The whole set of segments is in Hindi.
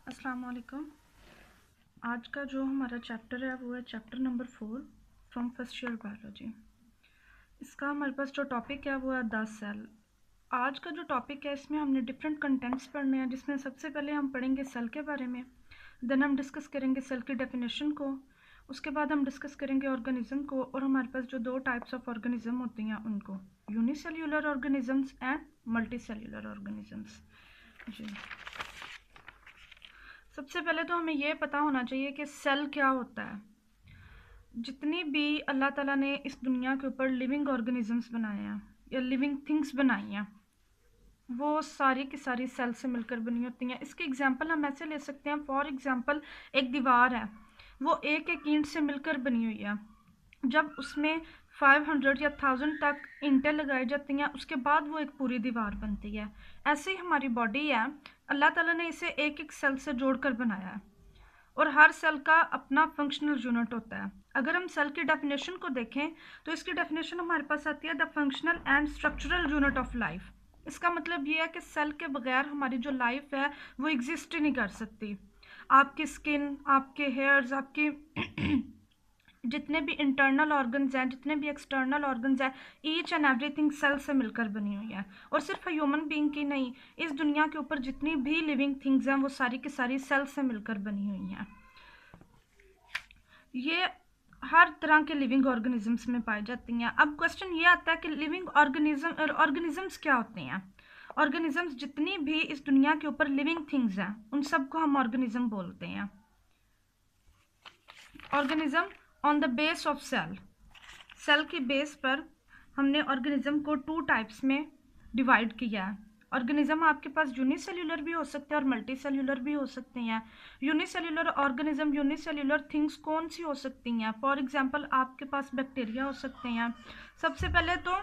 अस्सलाम वालेकुम। आज का जो हमारा चैप्टर है वो है chapter number 4 from first year biology. इसका हमारे पास जो टॉपिक है वो है द सेल। आज का जो टॉपिक है इसमें हमने डिफरेंट कंटेंट्स पढ़ने हैं, जिसमें सबसे पहले हम पढ़ेंगे सेल के बारे में, देन हम डिस्कस करेंगे सेल की डेफिनेशन को, उसके बाद हम डिस्कस करेंगे ऑर्गेनिज्म को, और हमारे पास जो दो टाइप्स ऑफ ऑर्गेनिज्म होती हैं उनको, unicellular organisms and multicellular organisms. जी, सबसे पहले तो हमें ये पता होना चाहिए कि सेल क्या होता है। जितनी भी अल्लाह ताला ने इस दुनिया के ऊपर लिविंग ऑर्गेनिजम्स बनाए हैं या लिविंग थिंग्स बनाई हैं, वो सारी की सारी सेल से मिलकर बनी होती हैं। इसके एग्जांपल हम ऐसे ले सकते हैं, फॉर एग्जांपल एक दीवार है, वो एक एक ईंट से मिलकर बनी हुई है। जब उसमें 500 या 1000 तक ईंटें लगाई जाती हैं, उसके बाद वो एक पूरी दीवार बनती है। ऐसे ही हमारी बॉडी है, अल्लाह ताला ने इसे एक एक सेल से जोड़कर बनाया है, और हर सेल का अपना फंक्शनल यूनिट होता है। अगर हम सेल की डेफिनेशन को देखें तो इसकी डेफिनेशन हमारे पास आती है the functional and structural unit of life. इसका मतलब ये है कि सेल के बगैर हमारी जो लाइफ है वो एग्जिस्ट ही नहीं कर सकती। आपकी स्किन, आपके हेयर्स, आपकी जितने भी इंटरनल ऑर्गन्स हैं, जितने भी एक्सटर्नल ऑर्गन्स हैं, ईच एंड एवरीथिंग सेल से मिलकर बनी हुई है। और सिर्फ ह्यूमन बीइंग की नहीं, इस दुनिया के ऊपर जितनी भी लिविंग थिंग्स हैं वो सारी की सारी सेल से मिलकर बनी हुई हैं। ये हर तरह के लिविंग ऑर्गेनिजम्स में पाई जाती हैं। अब क्वेश्चन ये आता है कि लिविंग ऑर्गेनिजम्स क्या होते हैं। ऑर्गेनिजम्स जितनी भी इस दुनिया के ऊपर लिविंग थिंग्स हैं उन सबको हम ऑर्गेनिज्म बोलते हैं। Organism on the base of cell, cell की बेस पर हमने ऑर्गेनिज्म को 2 टाइप्स में डिवाइड किया है। ऑर्गेनिज्म आपके पास यूनिसेल्यूलर भी हो सकते हैं और मल्टी सेल्यूलर भी हो सकते हैं। यूनिसेल्यूलर ऑर्गेनिज्म, यूनिसेल्यूलर थिंग्स कौन सी हो सकती हैं? फॉर एग्जांपल आपके पास बैक्टीरिया हो सकते हैं। सबसे पहले तो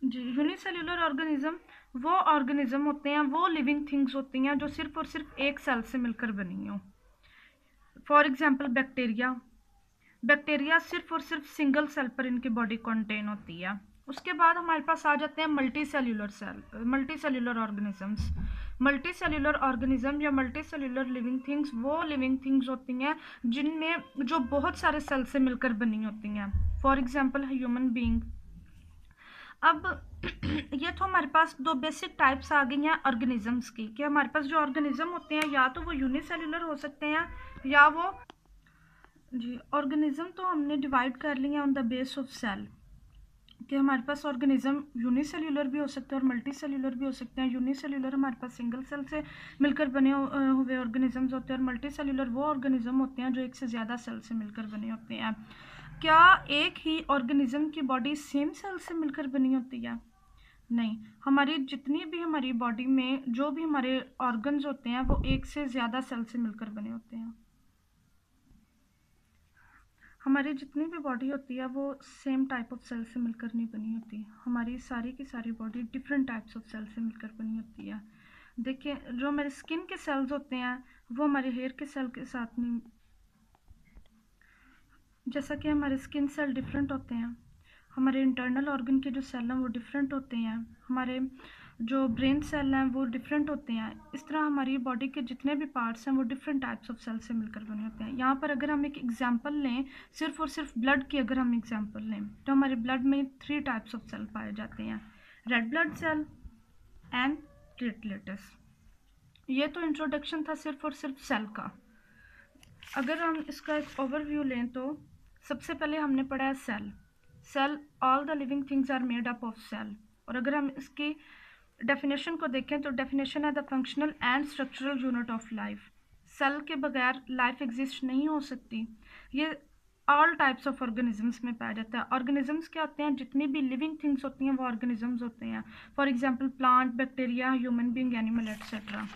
जी, यूनिसेल्यूलर ऑर्गेनिज्म वो ऑर्गेनिज्म होते हैं, वो लिविंग थिंग्स होती हैं जो सिर्फ और सिर्फ एक सेल से मिलकर बनी हो। फॉर एग्जांपल बैक्टीरिया सिर्फ और सिर्फ सिंगल सेल पर इनकी बॉडी कंटेन होती है। उसके बाद हमारे पास आ जाते हैं मल्टीसेल्यूलर ऑर्गेनिजम्स। मल्टीसेल्यूलर ऑर्गेनिज्म या मल्टीसेल्यूलर लिविंग थिंग्स वो लिविंग थिंग्स होती हैं जिनमें जो बहुत सारे सेल से मिलकर बनी होती हैं। For example human being. अब ये तो हमारे पास दो बेसिक टाइप्स आ गई हैं ऑर्गेनिजम्स की, कि हमारे पास जो ऑर्गेनिज्म होते हैं या तो वो यूनिसेल्यूलर हो सकते हैं या वो जी, ऑर्गेनिज्म तो हमने डिवाइड कर लिया on the base of cell, कि हमारे पास ऑर्गेनिज्म यूनिसेल्यूलर भी हो सकते हैं और मल्टी सेल्यूलर भी हो सकते हैं। यूनिसेल्यूलर हमारे पास सिंगल सेल से मिलकर बने हुए ऑर्गेनिजम्स होते हैं, और मल्टी सेल्यूलर वो ऑर्गेनिज्म होते हैं जो एक से ज़्यादा सेल से मिलकर बने होते हैं। क्या एक ही ऑर्गेनिज्म की बॉडी सेम सेल से मिलकर बनी होती है? नहीं, हमारी जितनी भी हमारी बॉडी में जो भी हमारे ऑर्गन्स होते हैं वो एक से ज़्यादा सेल से मिलकर बने होते हैं। हमारी जितनी भी बॉडी होती है वो सेम टाइप ऑफ सेल से मिलकर नहीं बनी होती। हमारी सारी की सारी body different types of cell से मिलकर बनी होती है। देखिए, जो हमारे स्किन के सेल्स होते हैं वो हमारे हेयर के सेल के साथ नहीं, जैसा कि हमारे स्किन सेल डिफरेंट होते हैं, हमारे इंटरनल ऑर्गन के जो सेल हैं वो डिफरेंट होते हैं, हमारे जो ब्रेन सेल हैं वो डिफरेंट होते हैं। इस तरह हमारी बॉडी के जितने भी पार्ट्स हैं वो डिफरेंट टाइप्स ऑफ सेल से मिलकर बने होते हैं। यहाँ पर अगर हम एक एग्जांपल लें, सिर्फ और सिर्फ ब्लड की अगर हम एग्जांपल लें, तो हमारे ब्लड में 3 टाइप्स ऑफ सेल पाए जाते हैं, red blood cell and platelets. ये तो इंट्रोडक्शन था सिर्फ और सिर्फ सेल का। अगर हम इसका एक ओवरव्यू लें तो सबसे पहले हमने पढ़ा है cell, all the living things are made up of cell. और अगर हम इसकी डेफिनेशन को देखें तो डेफिनेशन है the functional and structural unit of life. Cell के बगैर लाइफ एग्जिस्ट नहीं हो सकती। ये ऑल टाइप्स ऑफ ऑर्गेनिजम्स में पाया जाता है। ऑर्गेनिजम्स क्या होते हैं? जितनी भी लिविंग थिंग्स होती हैं वो ऑर्गेनिजम्स होते हैं। For example plant, bacteria, human being, animal etcetera.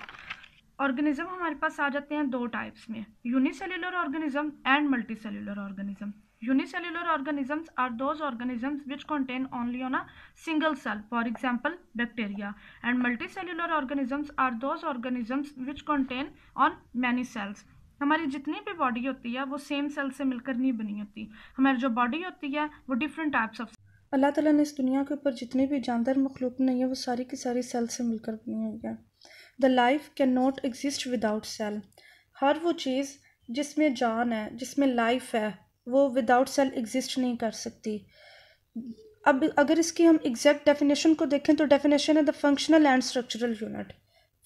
Organism हमारे पास आ जाते हैं 2 टाइप्स में, unicellular organism and multicellular organism. Unicellular organisms are those organisms which contain only on a single cell, for example bacteria, and multicellular organisms are those organisms which contain on many cells. हमारी जितनी भी बॉडी होती है वो सेम सेल से मिलकर नहीं बनी होती। हमारी जो बॉडी होती है वो डिफरेंट टाइप्स ऑफ, अल्लाह ताला ने इस दुनिया के ऊपर जितनी भी जानदार मखलूक बनाई है वो सारी की सारी सेल से मिलकर बनी हुई है। The life can not exist without cell. हर वो चीज़ जिसमें जान है, जिसमें लाइफ है, वो विदाउट सेल एग्जिस्ट नहीं कर सकती। अब अगर इसकी हम एग्जैक्ट डेफिनेशन को देखें तो डेफिनेशन है the functional and structural unit.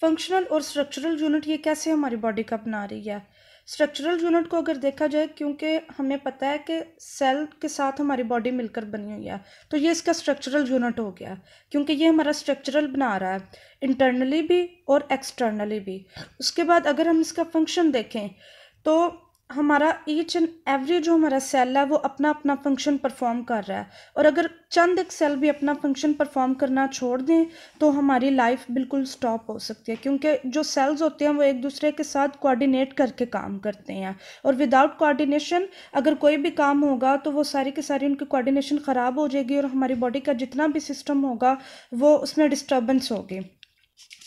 Functional और स्ट्रक्चरल यूनिट ये कैसे हमारी बॉडी का बना रही है। स्ट्रक्चरल यूनिट को अगर देखा जाए, क्योंकि हमें पता है कि सेल के साथ हमारी बॉडी मिलकर बनी हुई है, तो ये इसका स्ट्रक्चरल यूनिट हो गया, क्योंकि ये हमारा स्ट्रक्चरल बना रहा है इंटरनली भी और एक्सटर्नली भी। उसके बाद अगर हम इसका फंक्शन देखें तो हमारा ईच एंड एवरी जो हमारा सेल है वो अपना अपना फंक्शन परफॉर्म कर रहा है, और अगर चंद एक सेल भी अपना फंक्शन परफॉर्म करना छोड़ दें तो हमारी लाइफ बिल्कुल स्टॉप हो सकती है, क्योंकि जो सेल्स होते हैं वो एक दूसरे के साथ कोऑर्डिनेट करके काम करते हैं, और विदाउट कोऑर्डिनेशन अगर कोई भी काम होगा तो वो सारी की सारी उनकी कोऑर्डिनेशन ख़राब हो जाएगी और हमारी बॉडी का जितना भी सिस्टम होगा वो उसमें डिस्टर्बेंस होगी।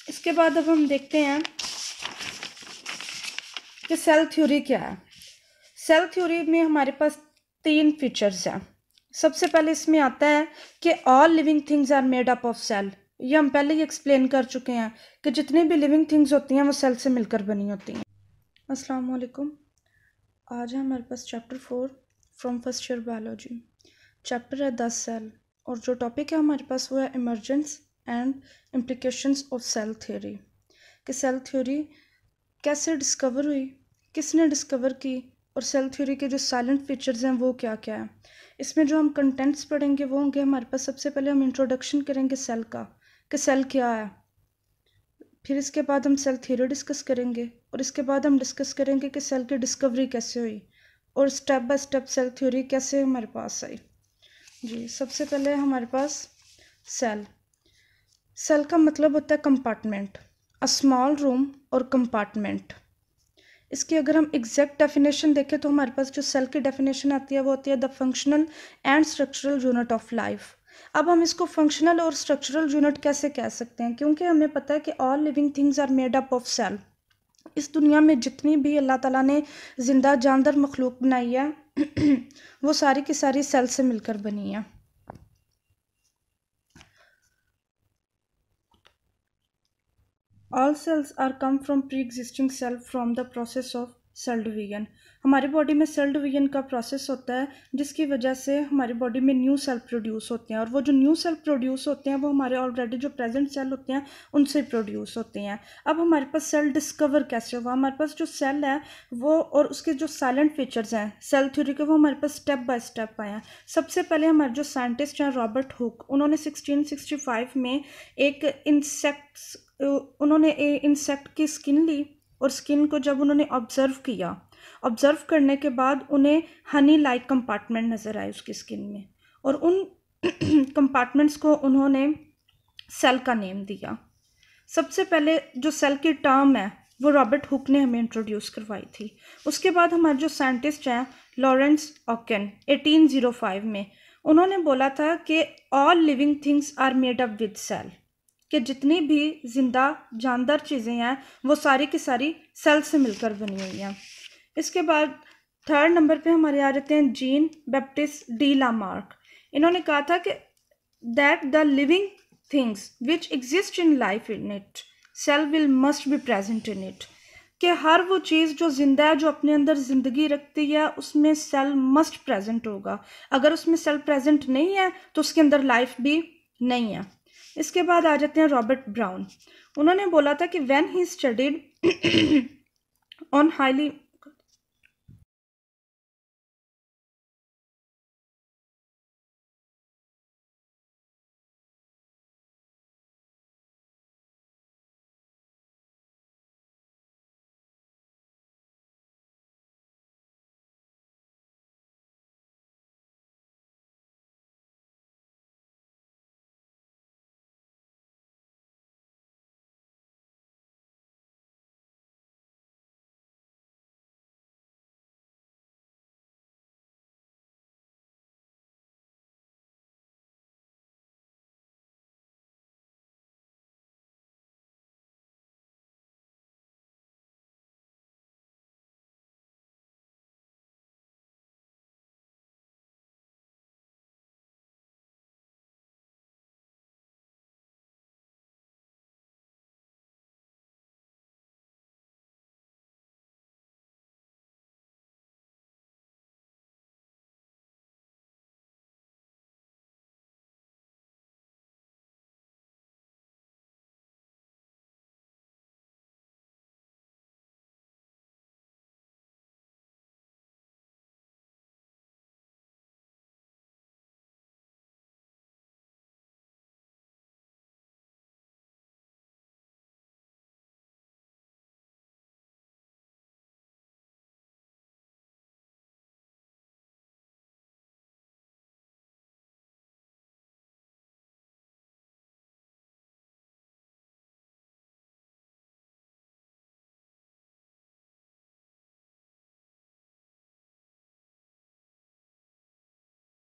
इसके बाद अब हम देखते हैं कि सेल थ्योरी क्या है। सेल थ्योरी में हमारे पास 3 फीचर्स हैं। सबसे पहले इसमें आता है कि all living things are made up of cell. ये हम पहले ही एक्सप्लेन कर चुके हैं कि जितनी भी लिविंग थिंग्स होती हैं वो सेल से मिलकर बनी होती हैं। अस्सलाम वालेकुम। आज है हमारे पास chapter 4 from first year biology. Chapter है 10 सेल, और जो टॉपिक है हमारे पास वो है emergence and implications of cell theory. कि सेल थ्योरी कैसे डिस्कवर हुई, किसने डिस्कवर की, और सेल थ्योरी के जो साइलेंट फीचर्स हैं वो क्या क्या है। इसमें जो हम कंटेंट्स पढ़ेंगे वो होंगे हमारे पास, सबसे पहले हम इंट्रोडक्शन करेंगे सेल का, कि सेल क्या है। फिर इसके बाद हम सेल थ्योरी डिस्कस करेंगे, और इसके बाद हम डिस्कस करेंगे कि सेल की डिस्कवरी कैसे हुई, और step by step cell theory कैसे हमारे पास आई। जी, सबसे पहले हमारे पास सेल। सेल का मतलब होता है कंपार्टमेंट, अ स्मॉल रूम और कंपार्टमेंट। इसकी अगर हम एग्जैक्ट डेफिनेशन देखें तो हमारे पास जो सेल की डेफिनेशन आती है वो होती है the functional and structural unit of life. अब हम इसको फंक्शनल और स्ट्रक्चरल यूनिट कैसे कह सकते हैं, क्योंकि हमें पता है कि all living things are made up of cell. इस दुनिया में जितनी भी अल्लाह ताला ने जिंदा जानदार मखलूक बनाई है वो सारी की सारी सेल से मिलकर बनी है। All cells are come from pre-existing cell from the process of cell division. हमारी बॉडी में सेल डिवीजन का प्रोसेस होता है जिसकी वजह से हमारी बॉडी में न्यू सेल प्रोड्यूस होते हैं, और वो जो न्यू सेल प्रोड्यूस होते हैं वो हमारे ऑलरेडी जो प्रेजेंट सेल होते हैं उनसे प्रोड्यूस होते हैं। अब हमारे पास सेल डिस्कवर कैसे हुआ, हमारे पास जो सेल है वो और उसके जो साइलेंट फीचर्स हैं सेल थ्योरी के वो हमारे पास स्टेप बाय स्टेप आए हैं। सबसे पहले हमारे जो साइंटिस्ट हैं रॉबर्ट हुक, उन्होंने 1665 में एक इंसेक्ट की स्किन ली, और स्किन को जब उन्होंने ऑब्जर्व किया, ऑब्जर्व करने के बाद उन्हें हनी लाइक कंपार्टमेंट नज़र आए उसकी स्किन में, और उन कंपार्टमेंट्स को उन्होंने सेल का नेम दिया। सबसे पहले जो सेल की टर्म है वो रॉबर्ट हुक ने हमें इंट्रोड्यूस करवाई थी। उसके बाद हमारे जो साइंटिस्ट हैं लॉरेंस ऑकेन 1805 में, उन्होंने बोला था कि all living things are made up with cell, कि जितनी भी जिंदा जानदार चीज़ें हैं वो सारी की सारी सेल से मिलकर बनी हुई हैं। इसके बाद 3rd नंबर पे हमारे आ जाते हैं जीन बैप्टिस्ट डी लामार्क। इन्होंने कहा था कि that the living things which exist in life in it cell will must be present in it, कि हर वो चीज़ जो जिंदा है, जो अपने अंदर ज़िंदगी रखती है, उसमें सेल मस्ट प्रेजेंट होगा। अगर उसमें सेल प्रेजेंट नहीं है तो उसके अंदर लाइफ भी नहीं है। इसके बाद आ जाते हैं रॉबर्ट ब्राउन। उन्होंने बोला था कि when he studied on highly